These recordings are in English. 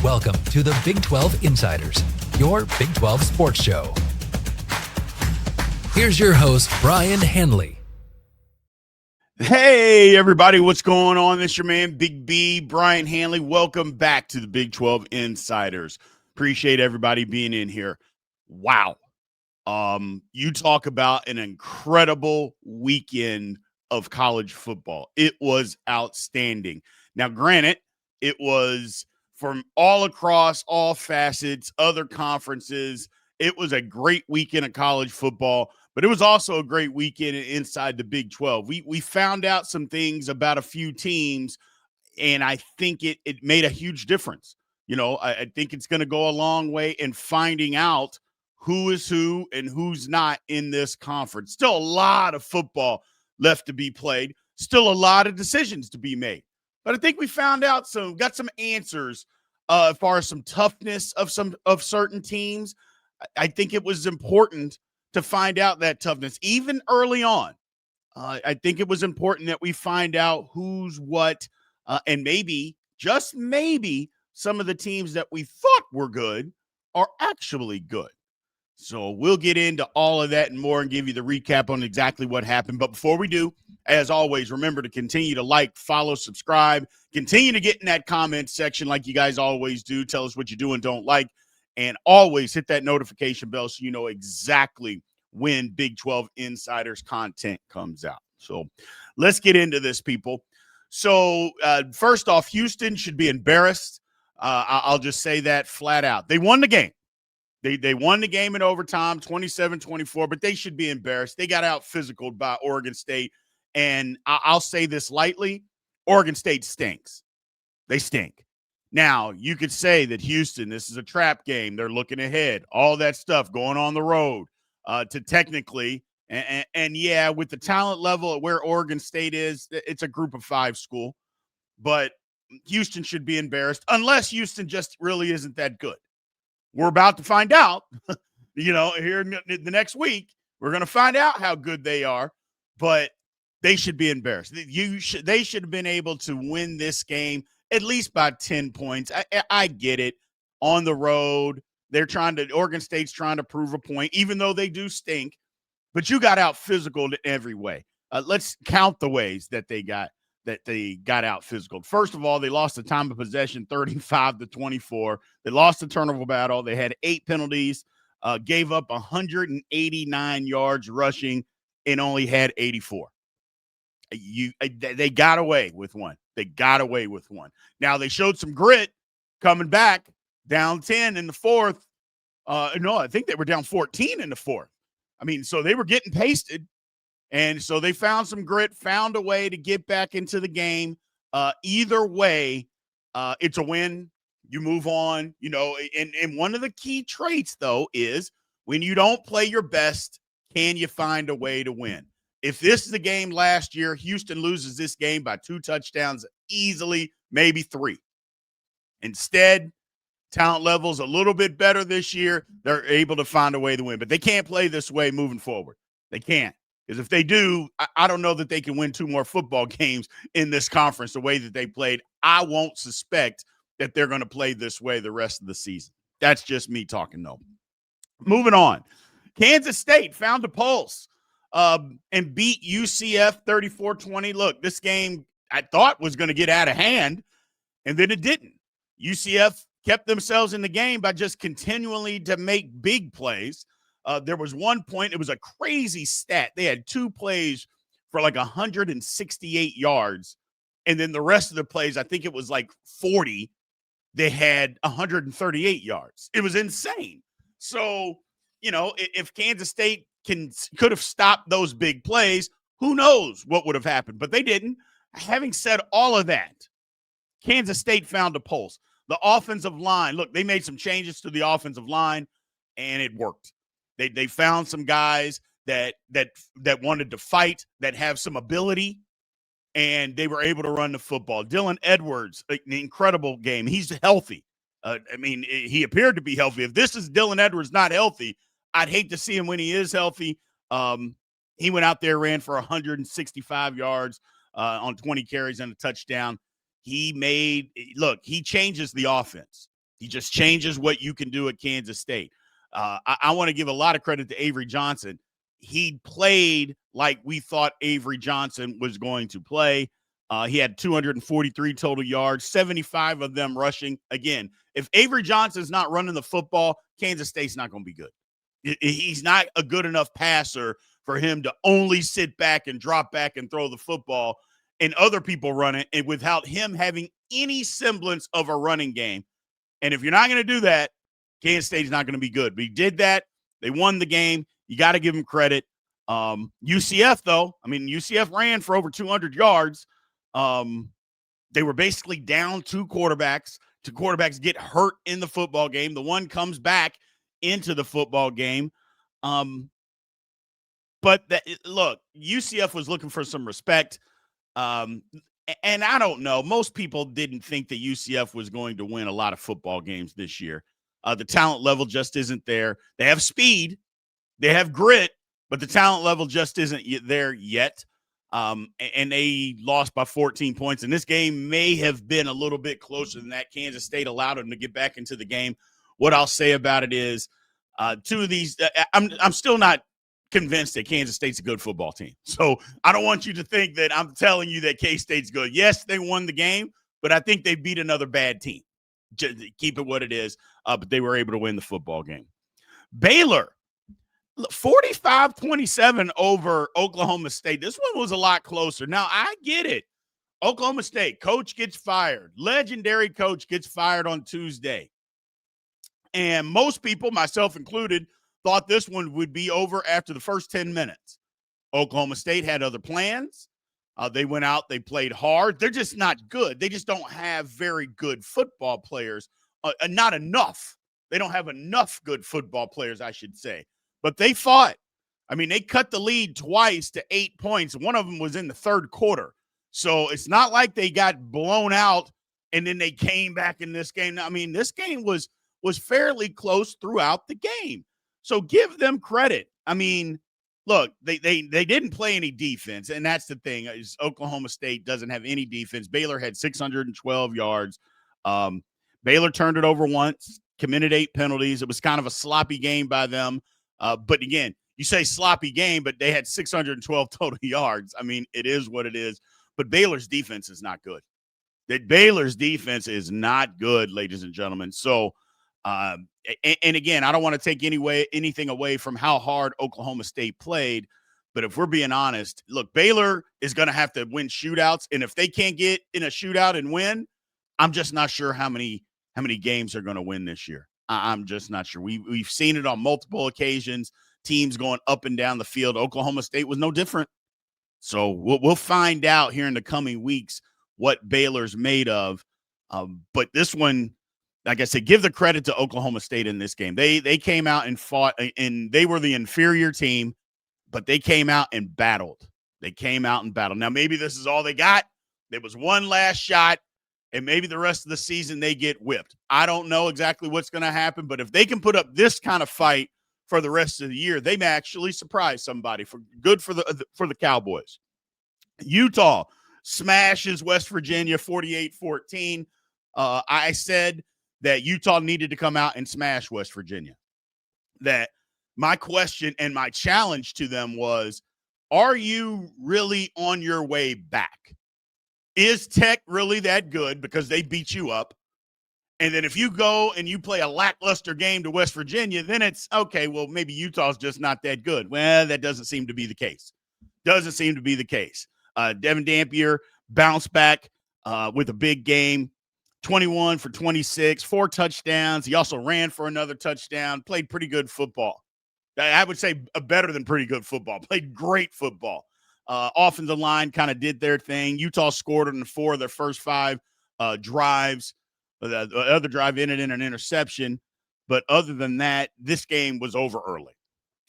Welcome to the Big 12 Insiders, your Big 12 sports show. Here's your host, Brien Hanley. Hey, everybody, what's going on? This is your man, Big B, Brien Hanley. Welcome back to the Big 12 Insiders. Appreciate everybody being in here. Wow. You talk about an incredible weekend of college football. It was outstanding. Now, granted, it was from all across, all facets, other conferences. It was a great weekend of college football, but it was also a great weekend inside the Big 12. We found out some things about a few teams, and I think it made a huge difference. You know, I think it's going to go a long way in finding out who is who and who's not in this conference. Still a lot of football left to be played. Still a lot of decisions to be made. But I think we found out got some answers as far as some toughness of certain teams. I think it was important to find out that toughness, even early on. I think it was important that we find out who's what, and maybe, just maybe, some of the teams that we thought were good are actually good. So we'll get into all of that and more and give you the recap on exactly what happened. But before we do, as always, remember to continue to like, follow, subscribe, continue to get in that comment section like you guys always do. Tell us what you do and don't like, and always hit that notification bell so you know exactly when Big 12 Insiders content comes out. So let's get into this, people. So first off, Houston should be embarrassed. I'll just say that flat out. They won the game. They won the game in overtime, 27-24, but they should be embarrassed. They got out physical by Oregon State, and I'll say this lightly, Oregon State stinks. They stink. Now, you could say that Houston, this is a trap game. They're looking ahead, all that stuff going on the road to technically, and yeah, with the talent level at where Oregon State is, it's a group of five school, but Houston should be embarrassed unless Houston just really isn't that good. We're about to find out, here in the next week. We're going to find out how good they are, but they should be embarrassed. They should have been able to win this game at least by 10 points. I get it. On the road, Oregon State's trying to prove a point, even though they do stink, but you got out physical in every way. Let's count the ways that they got out physical. First of all, they lost the time of possession 35-24. They lost the turnover battle. They had 8 penalties, gave up 189 yards rushing, and only had 84. They got away with one. Now, they showed some grit coming back, down 10 in the fourth. No, I think they were down 14 in the fourth. I mean, so they were getting pasted. And so they found some grit, found a way to get back into the game. Either way, it's a win. You move on, and one of the key traits, though, is when you don't play your best, can you find a way to win? If this is the game last year, Houston loses this game by 2 touchdowns easily, maybe 3. Instead, talent level's a little bit better this year. They're able to find a way to win, but they can't play this way moving forward. They can't. Because if they do, I don't know that they can win 2 more football games in this conference the way that they played. I won't suspect that they're going to play this way the rest of the season. That's just me talking, though. Moving on. Kansas State found a pulse and beat UCF 34-20. Look, this game I thought was going to get out of hand, and then it didn't. UCF kept themselves in the game by just continually to make big plays. There was one point, it was a crazy stat. They had 2 plays for like 168 yards. And then the rest of the plays, I think it was like 40, they had 138 yards. It was insane. So, if Kansas State could have stopped those big plays, who knows what would have happened. But they didn't. Having said all of that, Kansas State found a pulse. The offensive line, look, they made some changes to the offensive line, and it worked. They found some guys that wanted to fight, that have some ability, and they were able to run the football. Dylan Edwards, an incredible game. He's healthy. He appeared to be healthy. If this is Dylan Edwards not healthy, I'd hate to see him when he is healthy. He went out there, ran for 165 yards on 20 carries and a touchdown. He changes the offense. He just changes what you can do at Kansas State. I want to give a lot of credit to Avery Johnson. He played like we thought Avery Johnson was going to play. He had 243 total yards, 75 of them rushing. Again, if Avery Johnson's not running the football, Kansas State's not going to be good. He's not a good enough passer for him to only sit back and drop back and throw the football and other people run it, and without him having any semblance of a running game. And if you're not going to do that, Kansas State's not going to be good. But he did that. They won the game. You got to give him credit. UCF, though, UCF ran for over 200 yards. They were basically down two quarterbacks. Two quarterbacks get hurt in the football game. The one comes back into the football game. But look, UCF was looking for some respect. And I don't know. Most people didn't think that UCF was going to win a lot of football games this year. The talent level just isn't there. They have speed. They have grit, but the talent level just isn't there yet. And they lost by 14 points. And this game may have been a little bit closer than that. Kansas State allowed them to get back into the game. What I'll say about it is two of these, I'm still not convinced that Kansas State's a good football team. So I don't want you to think that I'm telling you that K-State's good. Yes, they won the game, but I think they beat another bad team. Just keep it what it is, but they were able to win the football game. Baylor, 45-27 over Oklahoma State. This one was a lot closer. Now, I get it. Oklahoma State, coach gets fired. Legendary coach gets fired on Tuesday. And most people, myself included, thought this one would be over after the first 10 minutes. Oklahoma State had other plans. They went out. They played hard. They're just not good. They just don't have very good football players. Not enough. They don't have enough good football players, I should say. But they fought. They cut the lead twice to 8 points. One of them was in the third quarter. So it's not like they got blown out and then they came back in this game. This game was fairly close throughout the game. So give them credit. Look, they didn't play any defense, and that's the thing. Is Oklahoma State doesn't have any defense. Baylor had 612 yards. Baylor turned it over once, committed 8 penalties. It was kind of a sloppy game by them. But again, you say sloppy game, but they had 612 total yards. It is what it is. But Baylor's defense is not good. Baylor's defense is not good, ladies and gentlemen. So, and again, I don't want to take anything away from how hard Oklahoma State played. But if we're being honest, look, Baylor is going to have to win shootouts. And if they can't get in a shootout and win, I'm just not sure how many games they're going to win this year. I'm just not sure. We've seen it on multiple occasions, teams going up and down the field. Oklahoma State was no different. So we'll find out here in the coming weeks what Baylor's made of. But this one, like I said, give the credit to Oklahoma State in this game. They came out and fought, and they were the inferior team, but they came out and battled. Now, maybe this is all they got. There was one last shot, and maybe the rest of the season they get whipped. I don't know exactly what's going to happen, but if they can put up this kind of fight for the rest of the year, they may actually surprise somebody for the Cowboys. Utah smashes West Virginia 48-14. I said that Utah needed to come out and smash West Virginia. That my question and my challenge to them was, are you really on your way back? Is Tech really that good because they beat you up? And then if you go and you play a lackluster game to West Virginia, then it's, okay, well, maybe Utah's just not that good. Well, that doesn't seem to be the case. Devin Dampier bounced back with a big game, 21 for 26, 4 touchdowns. He also ran for another touchdown, played pretty good football. I would say better than pretty good football, played great football. Offensive line kind of did their thing. Utah scored on 4 of their first 5 drives. The other drive ended in an interception. But other than that, this game was over early.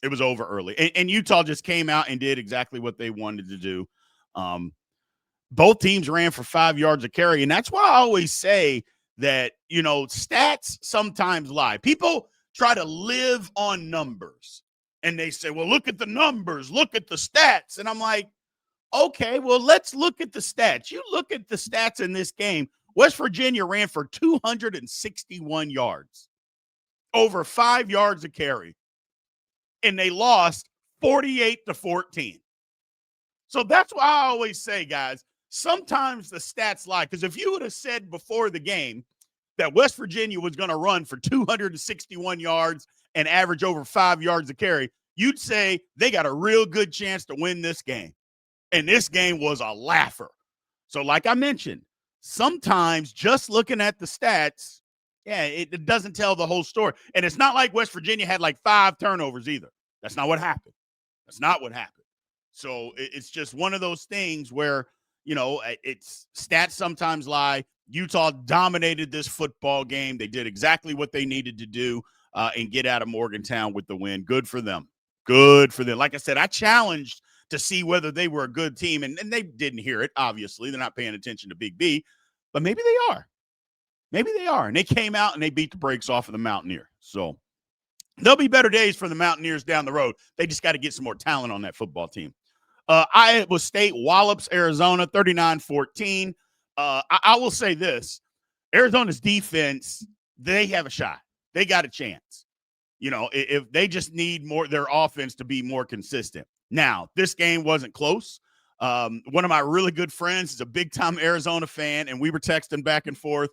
It was over early. And Utah just came out and did exactly what they wanted to do. Both teams ran for 5 yards a carry. And that's why I always say that, stats sometimes lie. People try to live on numbers. And they say, well, look at the numbers. Look at the stats. And I'm like, okay, well, let's look at the stats. You look at the stats in this game. West Virginia ran for 261 yards, over 5 yards a carry, and they lost 48-14. So that's why I always say, guys, sometimes the stats lie. Because if you would have said before the game that West Virginia was going to run for 261 yards and average over 5 yards a carry, you'd say they got a real good chance to win this game. And this game was a laugher. So like I mentioned, sometimes just looking at the stats, it doesn't tell the whole story. And it's not like West Virginia had like 5 turnovers either. That's not what happened. That's not what happened. So it's just one of those things where, it's stats sometimes lie. Utah dominated this football game. They did exactly what they needed to do and get out of Morgantown with the win. Good for them. Good for them. Like I said, I challenged to see whether they were a good team, and they didn't hear it, obviously. They're not paying attention to Big B, but maybe they are. Maybe they are. And they came out and they beat the brakes off of the Mountaineers. So there'll be better days for the Mountaineers down the road. They just got to get some more talent on that football team. Iowa State wallops Arizona 39-14. I will say this. Arizona's defense, they have a shot. They got a chance. If they just need their offense to be more consistent. Now, this game wasn't close. One of my really good friends is a big-time Arizona fan, and we were texting back and forth.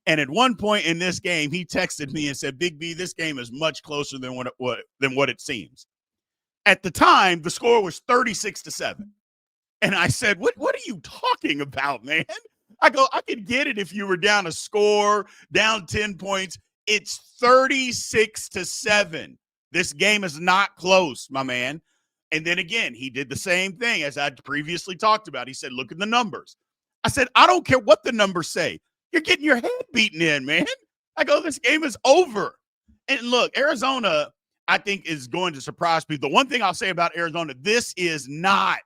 And at one point in this game, he texted me and said, Big B, this game is much closer than what it seems. At the time, the score was 36-7. And I said, what are you talking about, man? I go, I could get it if you were down a score, down 10 points. It's 36-7. This game is not close, my man. And then again, he did the same thing as I previously talked about. He said, look at the numbers. I said, I don't care what the numbers say. You're getting your head beaten in, man. I go, this game is over. And look, Arizona, I think, is going to surprise people. The one thing I'll say about Arizona, this is not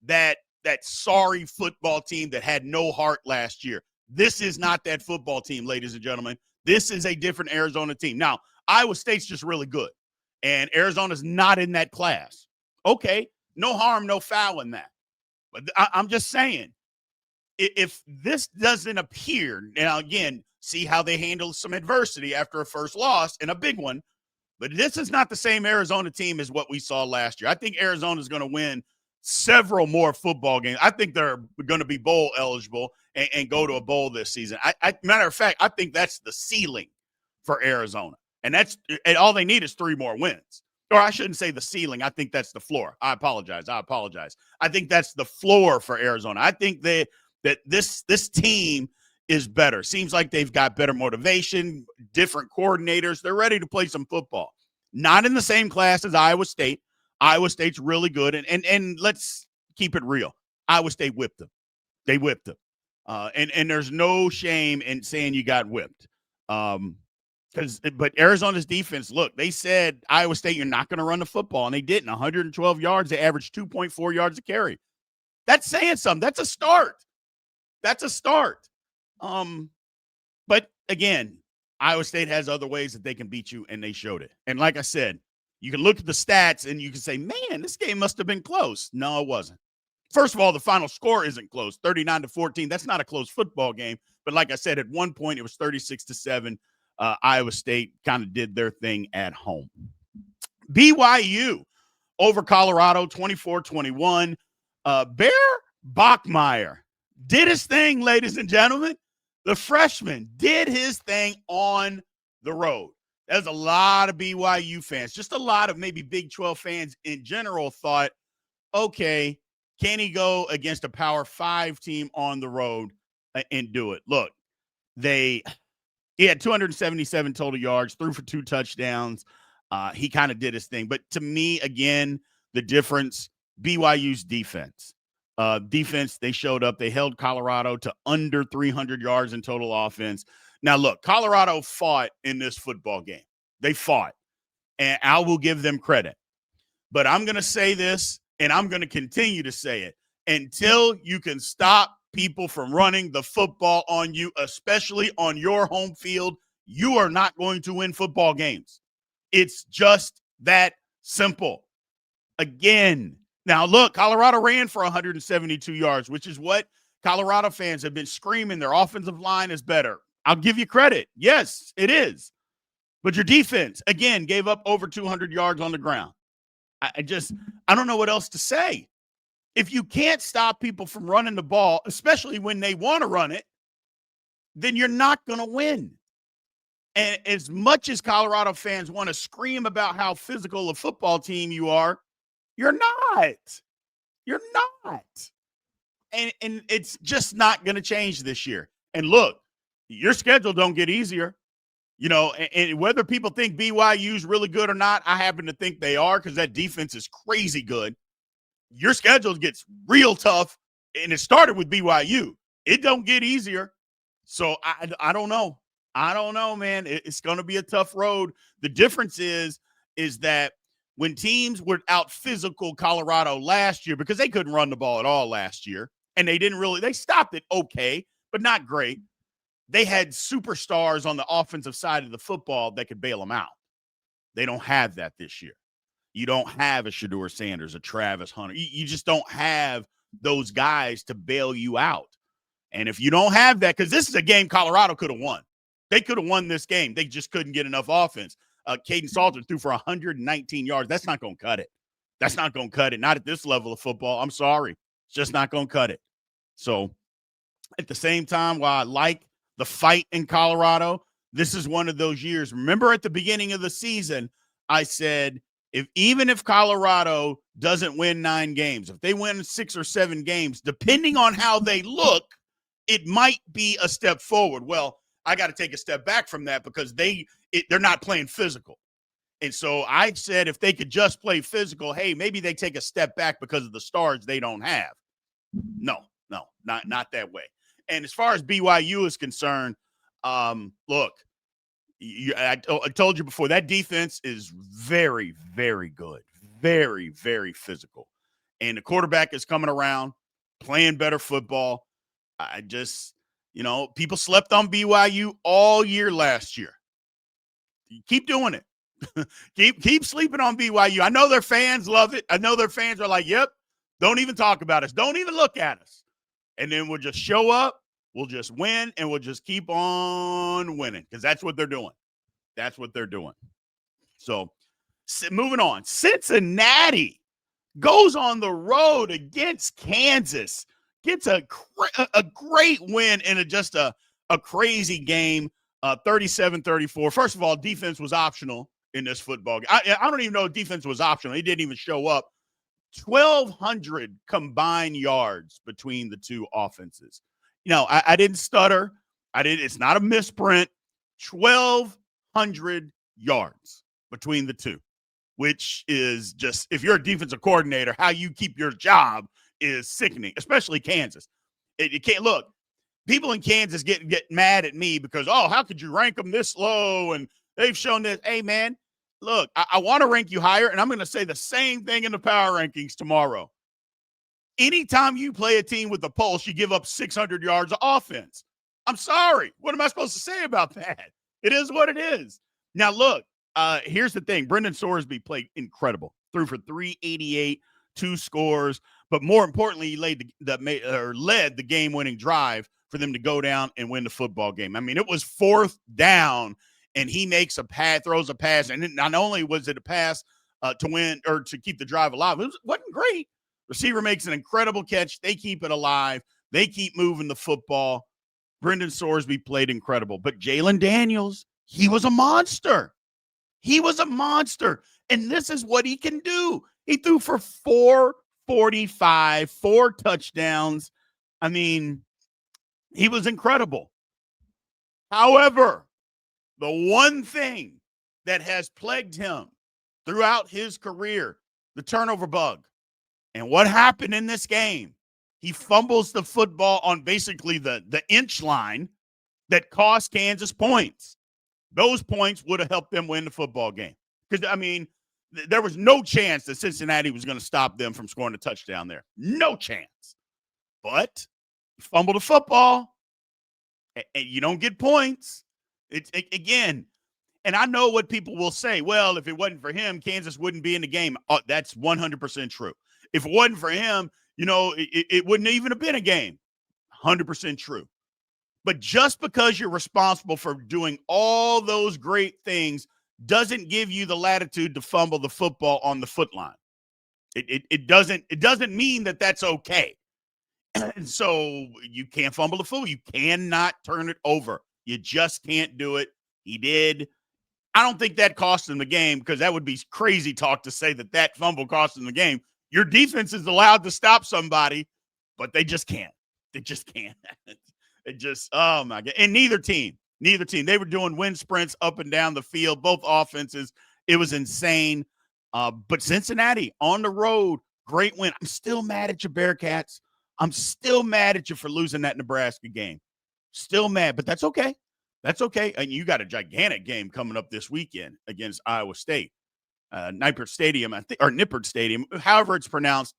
that sorry football team that had no heart last year. This is not that football team, ladies and gentlemen. This is a different Arizona team. Now, Iowa State's just really good, and Arizona's not in that class. Okay, no harm, no foul in that. But I'm just saying, if this doesn't appear, now again, see how they handle some adversity after a first loss and a big one, but this is not the same Arizona team as what we saw last year. I think Arizona's going to win several more football games. I think they're going to be bowl eligible and go to a bowl this season. Matter of fact, I think that's the ceiling for Arizona. And all they need is 3 more wins. Or I shouldn't say the ceiling. I think that's the floor. I apologize. I think that's the floor for Arizona. I think that this team is better. Seems like they've got better motivation, different coordinators. They're ready to play some football. Not in the same class as Iowa State. Iowa State's really good. And let's keep it real. Iowa State whipped them. They whipped them. And there's no shame in saying you got whipped. But Arizona's defense, look, they said, Iowa State, you're not going to run the football. And they didn't. 112 yards. They averaged 2.4 yards a carry. That's saying something. That's a start. But again, Iowa State has other ways that they can beat you, and they showed it. And like I said, you can look at the stats and you can say, man, this game must have been close. No, it wasn't. First of all, the final score isn't close, 39-14. That's not a close football game. But like I said, at one point it was 36-7. Iowa State kind of did their thing at home. BYU over Colorado, 24-21. Bear Bachmeier did his thing, ladies and gentlemen. The freshman did his thing on the road. There's a lot of BYU fans, just a lot of maybe Big 12 fans in general thought, okay, can he go against a Power 5 team on the road and do it? Look, he had 277 total yards, threw for 2 touchdowns. He kind of did his thing. But to me, again, the difference, BYU's defense. They showed up. They held Colorado to under 300 yards in total offense. Now, look, Colorado fought in this football game. They fought, and I will give them credit. But I'm going to say this, and I'm going to continue to say it. Until you can stop people from running the football on you, especially on your home field, you are not going to win football games. It's just that simple. Again, now look, Colorado ran for 172 yards, which is what Colorado fans have been screaming their offensive line is better. I'll give you credit. Yes, it is. But your defense, again, gave up over 200 yards on the ground. I don't know what else to say. If you can't stop people from running the ball, especially when they want to run it, then you're not going to win. And as much as Colorado fans want to scream about how physical a football team you are, you're not. You're not. And it's just not going to change this year. And look, your schedule don't get easier. You know, and whether people think BYU's really good or not, I happen to think they are because that defense is crazy good. Your schedule gets real tough, and it started with BYU. It don't get easier. So I don't know. I don't know, man. It's going to be a tough road. The difference is that when teams were out physical Colorado last year, because they couldn't run the ball at all last year, and they stopped it okay, but not great. They had superstars on the offensive side of the football that could bail them out. They don't have that this year. You don't have a Shedeur Sanders, a Travis Hunter. You just don't have those guys to bail you out. And if you don't have that, because this is a game Colorado could have won. They could have won this game. They just couldn't get enough offense. Caden Salter threw for 119 yards. That's not going to cut it. That's not going to cut it. Not at this level of football. I'm sorry. It's just not going to cut it. So at the same time, while I like the fight in Colorado, this is one of those years. Remember at the beginning of the season, I said, even if Colorado doesn't win 9 games, if they win 6 or 7 games, depending on how they look, it might be a step forward. Well, I got to take a step back from that because they're not playing physical. And so I said if they could just play physical, hey, maybe they take a step back because of the stars they don't have. No, not that way. And as far as BYU is concerned, look, I told you before, that defense is very, very good, very, very physical. And the quarterback is coming around, playing better football. I just, people slept on BYU all year last year. Keep doing it. keep sleeping on BYU. I know their fans love it. I know their fans are like, yep, don't even talk about us. Don't even look at us. And then we'll just show up. We'll just win, and we'll just keep on winning because that's what they're doing. That's what they're doing. So, moving on. Cincinnati goes on the road against Kansas, gets a great win in just a crazy game, 37-34. First of all, defense was optional in this football game. I don't even know if defense was optional. He didn't even show up. 1,200 combined yards between the two offenses. I didn't stutter. It's not a misprint. 1,200 yards between the two, which is just, if you're a defensive coordinator, how you keep your job is sickening, especially Kansas. You can't look. People in Kansas get mad at me because, how could you rank them this low? And they've shown this. Hey, man, look, I want to rank you higher, and I'm going to say the same thing in the power rankings tomorrow. Anytime you play a team with a pulse, you give up 600 yards of offense. I'm sorry. What am I supposed to say about that? It is what it is. Now, look, here's the thing. Brendan Sorsby played incredible. Threw for 388, 2 scores. But more importantly, he led the game-winning drive for them to go down and win the football game. I mean, it was 4th down, and he makes a pass, throws a pass. And not only was it a pass to win or to keep the drive alive, it wasn't great. Receiver makes an incredible catch. They keep it alive. They keep moving the football. Brendan Sorsby played incredible. But Jalen Daniels, he was a monster. He was a monster. And this is what he can do. He threw for 445, 4 touchdowns. I mean, he was incredible. However, the one thing that has plagued him throughout his career, the turnover bug. And what happened in this game? He fumbles the football on basically the inch line that cost Kansas points. Those points would have helped them win the football game. Because, I mean, there was no chance that Cincinnati was going to stop them from scoring a touchdown there. No chance. But you fumble the football, and you don't get points. Again, and I know what people will say. Well, if it wasn't for him, Kansas wouldn't be in the game. That's 100% true. If it wasn't for him, it wouldn't even have been a game. 100% true. But just because you're responsible for doing all those great things doesn't give you the latitude to fumble the football on the foot line. It doesn't mean that that's okay. And so you can't fumble the football. You cannot turn it over. You just can't do it. He did. I don't think that cost him the game, because that would be crazy talk to say that fumble cost him the game. Your defense is allowed to stop somebody, but they just can't. They just can't. It just, oh my God. And neither team, they were doing wind sprints up and down the field, both offenses. It was insane. But Cincinnati on the road, great win. I'm still mad at your Bearcats. I'm still mad at you for losing that Nebraska game. Still mad, but that's okay. That's okay. And you got a gigantic game coming up this weekend against Iowa State. Nippert Stadium, I think, or Nippert Stadium, however it's pronounced.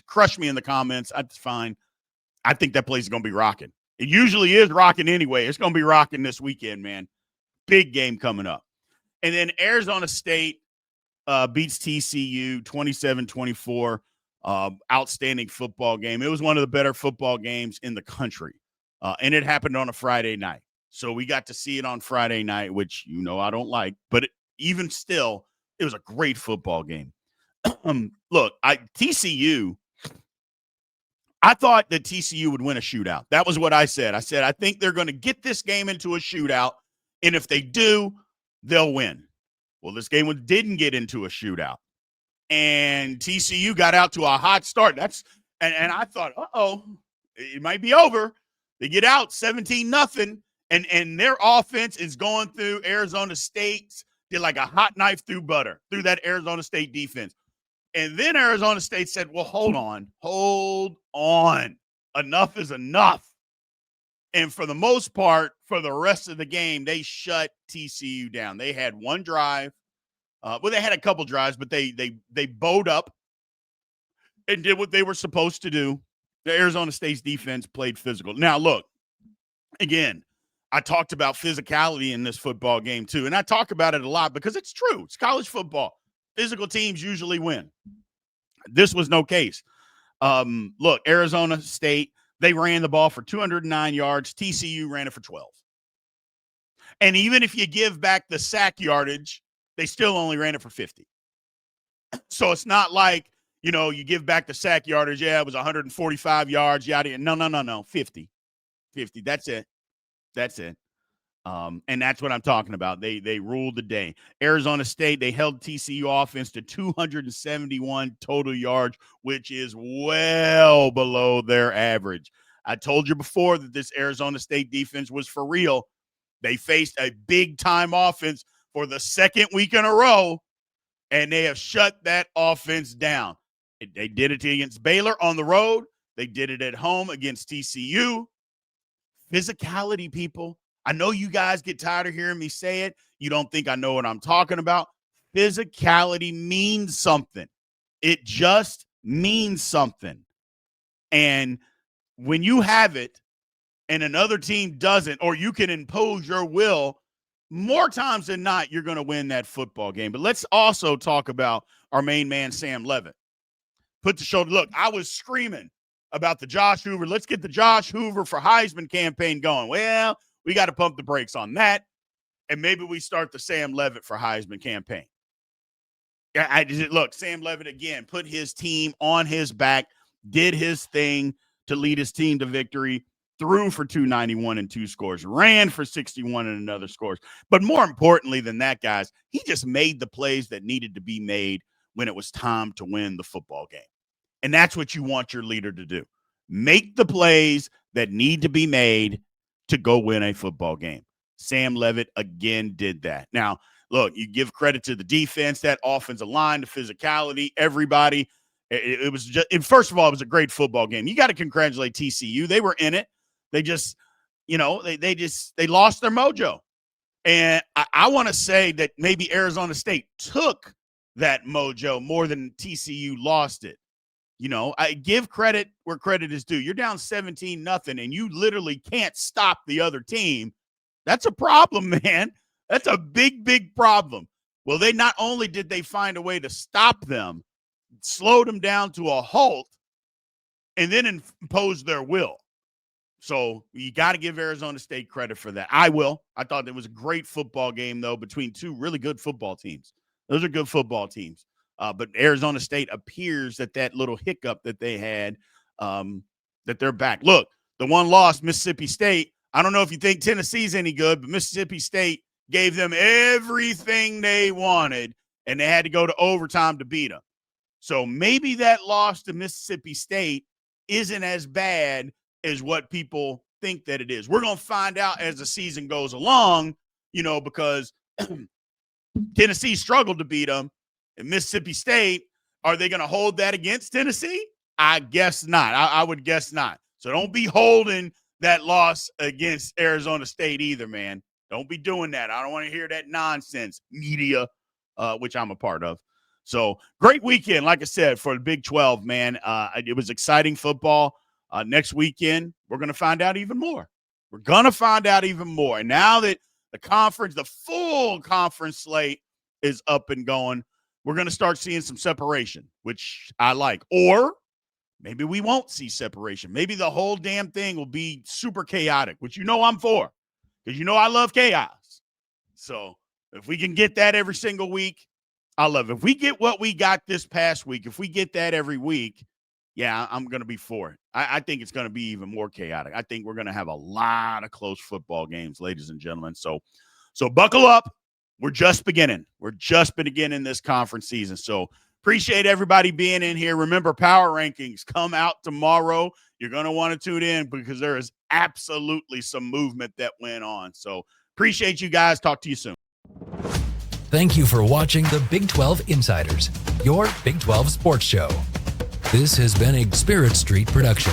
Crush me in the comments. That's fine. I think that place is going to be rocking. It usually is rocking anyway. It's going to be rocking this weekend, man. Big game coming up. And then Arizona State beats TCU 27-24. Outstanding football game. It was one of the better football games in the country. And it happened on a Friday night. So we got to see it on Friday night, which I don't like. But even still, it was a great football game. Look, TCU, I thought that TCU would win a shootout. That was what I said. I said, I think they're going to get this game into a shootout, and if they do, they'll win. Well, this game didn't get into a shootout, and TCU got out to a hot start. And I thought, it might be over. They get out 17-0, and their offense is going through Arizona State's, did like a hot knife through butter, through that Arizona State defense. And then Arizona State said, well, hold on. Enough is enough. And for the most part, for the rest of the game, they shut TCU down. They had one drive. They had a couple drives, but they bowed up and did what they were supposed to do. The Arizona State's defense played physical. Now, look, again, I talked about physicality in this football game too, and I talk about it a lot because it's true. It's college football. Physical teams usually win. This was no case. Look, Arizona State, they ran the ball for 209 yards. TCU ran it for 12. And even if you give back the sack yardage, they still only ran it for 50. So it's not like, you give back the sack yardage. Yeah, it was 145 yards. Yada. No. 50. That's it. And that's what I'm talking about. They ruled the day. Arizona State, they held TCU offense to 271 total yards, which is well below their average. I told you before that this Arizona State defense was for real. They faced a big-time offense for the second week in a row, and they have shut that offense down. They did it against Baylor on the road. They did it at home against TCU. Physicality, people. I know you guys get tired of hearing me say it. You don't think I know what I'm talking about. Physicality means something. It just means something. And when you have it and another team doesn't, or you can impose your will, more times than not, you're going to win that football game. But let's also talk about our main man, Sam Levitt. Put the shoulder. Look, I was screaming about the Josh Hoover. Let's get the Josh Hoover for Heisman campaign going. Well, we got to pump the brakes on that, and maybe we start the Sam Levitt for Heisman campaign. Look, Sam Levitt, again, put his team on his back, did his thing to lead his team to victory, threw for 291 and 2 scores, ran for 61 and another scores. But more importantly than that, guys, he just made the plays that needed to be made when it was time to win the football game. And that's what you want your leader to do. Make the plays that need to be made to go win a football game. Sam Levitt, again, did that. Now, look, you give credit to the defense, that offensive line, the physicality, everybody. It was just, first of all, it was a great football game. You got to congratulate TCU. They were in it. They just, they lost their mojo. And I want to say that maybe Arizona State took that mojo more than TCU lost it. I give credit where credit is due. You're down 17-0, and you literally can't stop the other team. That's a problem, man. That's a big, big problem. Well, they not only did they find a way to stop them, slowed them down to a halt, and then impose their will. So you got to give Arizona State credit for that. I will. I thought it was a great football game, though, between two really good football teams. Those are good football teams. But Arizona State appears that little hiccup that they had, that they're back. Look, the one loss, Mississippi State. I don't know if you think Tennessee's any good, but Mississippi State gave them everything they wanted, and they had to go to overtime to beat them. So maybe that loss to Mississippi State isn't as bad as what people think that it is. We're going to find out as the season goes along, because Tennessee struggled to beat them. And Mississippi State, are they going to hold that against Tennessee? I guess not. I would guess not. So don't be holding that loss against Arizona State either, man. Don't be doing that. I don't want to hear that nonsense, media, which I'm a part of. So great weekend, like I said, for the Big 12, man. It was exciting football. Next weekend, we're going to find out even more. We're going to find out even more. And now that the full conference slate is up and going, we're going to start seeing some separation, which I like. Or maybe we won't see separation. Maybe the whole damn thing will be super chaotic, which I'm for, because I love chaos. So if we can get that every single week, I love it. If we get what we got this past week, if we get that every week, yeah, I'm going to be for it. I think it's going to be even more chaotic. I think we're going to have a lot of close football games, ladies and gentlemen. So buckle up. We're just beginning. We're just beginning this conference season. So appreciate everybody being in here. Remember, power rankings come out tomorrow. You're going to want to tune in because there is absolutely some movement that went on. So appreciate you guys. Talk to you soon. Thank you for watching the Big 12 Insiders, your Big 12 sports show. This has been a Spirit Street production.